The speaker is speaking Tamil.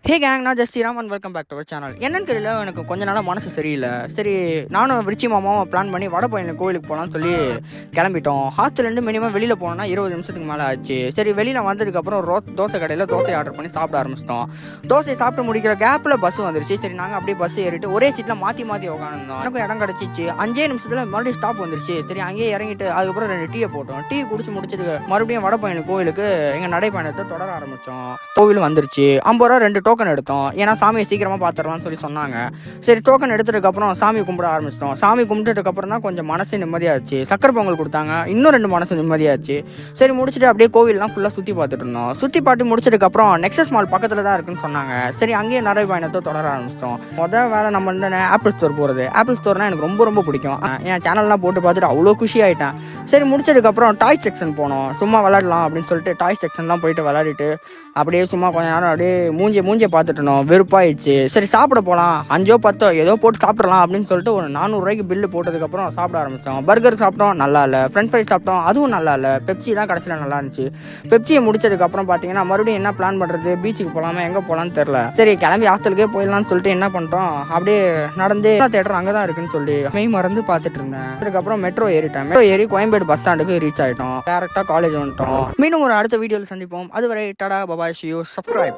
ஹே கேங், நான் just Sriram and welcome back to our channel. என்னன்னு தெரியல, எனக்கு கொஞ்ச நாளாக மனசு சரியில்லை. சரி, நானும் விருச்சி மாமாவும் பிளான் பண்ணி வடபழனி கோயிலுக்கு போகலான்னு சொல்லி கிளம்பிட்டோம். ஹாஸ்டல்லேருந்து மினிமம் வெளியில் போனோம்னா 20 நிமிஷத்துக்கு மேலே ஆச்சு. சரி, வெளியில் வந்ததுக்கப்புறம் தோசை கடையில் தோசை ஆர்டர் பண்ணி சாப்பிட ஆரம்பிச்சிட்டோம். தோசை சாப்பிட்டு முடிக்கிற கேப்பில் பஸ் வந்துருச்சு. சரி, நாங்கள் அப்படியே பஸ் ஏறிட்டு ஒரே சீட்டில் மாற்றி உட்காந்துருந்தோம். எனக்கும் இடம் கிடச்சிச்சு. 5 நிமிஷத்தில் மறுபடியும் ஸ்டாப் வந்துருச்சு. சரி, அங்கேயே இறங்கிட்டு அதுக்கப்புறம் 2 டீயை போட்டோம். டீ குடிச்சு முடிச்சதுக்கு மறுபடியும் வடபழனி கோயிலுக்கு எங்கள் நடைப்பயணத்தை தொடர ஆரம்பித்தோம். கோவில் வந்துருச்சு. 50 ரூபா 2 டோக்கன் எடுத்தோம். ஏன்னா சாமியை சீக்கிரமாக பார்த்துடலாம்னு சொல்லி சொன்னாங்க. சரி, டோக்கன் எடுத்ததுக்கப்புறம் சாமி கும்பிட ஆரம்பிச்சிட்டோம். சாமி கும்பிட்டதுக்கப்புறம் தான் கொஞ்சம் மனசு நிம்மதியாச்சு. சக்கரை பொங்கல் கொடுத்தாங்க, இன்னும் 2 மனசு நிம்மதியாச்சு. சரி, முடிச்சுட்டு அப்படியே கோவில்லாம் ஃபுல்லாக சுற்றி பார்த்துட்டு இருந்தோம். சுற்றி பார்த்து முடிச்சதுக்கப்புறம் நெக்ஸஸ் மால் பக்கத்தில் தான் இருக்குன்னு சொன்னாங்க. சரி, அங்கேயே நிறைய பயணத்தை தொடர ஆரம்பிச்சிட்டோம். முதல் வேலை நம்ம வந்து ஆப்பிள் ஸ்டோர் போகிறது. ஆப்பிள் ஸ்டோர்னால் எனக்கு ரொம்ப ரொம்ப பிடிக்கும். என் சேனல்லாம் போட்டு பார்த்துட்டு அவ்வளோ குஷி ஆகிட்டேன். சரி, முடிச்சதுக்கப்புறம் டாய் செக்ஷன் போனோம். சும்மா விளாடலாம் அப்படின்னு சொல்லிட்டு டாய் செக்ஷன்லாம் போயிட்டு விளையாடிட்டு அப்படியே சும்மா கொஞ்ச நேரம் அப்படியே மூஞ்சியை பார்த்துட்டு இருந்தோம். வெறுப்பாயிடுச்சு. சரி, சாப்பிட போகலாம், 5 10 ஏதோ போட்டு சாப்பிடலாம் அப்படின்னு சொல்லிட்டு ஒரு 400 ரூபாய்க்கு பில்லு போட்டதுக்கப்புறம் சாப்பிட ஆரம்பித்தோம். பர்கர் சாப்பிட்டோம், நல்லா இல்லை. ஃப்ரெஞ்ச் ஃப்ரைஸ் சாப்பிட்டோம், அதுவும் நல்லா இல்லை. பெப்சி தான் கடைசியில் நல்லா இருந்துச்சு. பெப்சியை முடிச்சதுக்கப்புறம் பார்த்தீங்கன்னா மறுபடியும் என்ன பிளான் பண்ணுறது, பீச்சுக்கு போகலாமா எங்கே போகலான்னு தெரில. சரி, கிளம்பி ஹாஸ்டலுக்கே போயிடலாம்னு சொல்லிட்டு என்ன பண்ணிட்டோம், அப்படியே நடந்து தேட்டர் அங்கே தான் இருக்குன்னு சொல்லி மெய் மறந்து பார்த்துட்டு இருந்தேன். அதுக்கப்புறம் மெட்ரோ ஏறிட்டேன். மெட்ரோ ஏறி கோயம்பேடு பஸ் ஸ்டாண்டுக்கு ரீச் ஆகிட்டோம். டேரெக்டாக காலேஜ் வந்துட்டோம். மீண்டும் ஒரு அடுத்த வீடியோவில் சந்திப்போம். அதுவரை Tata, bye bye, C you, subscribe.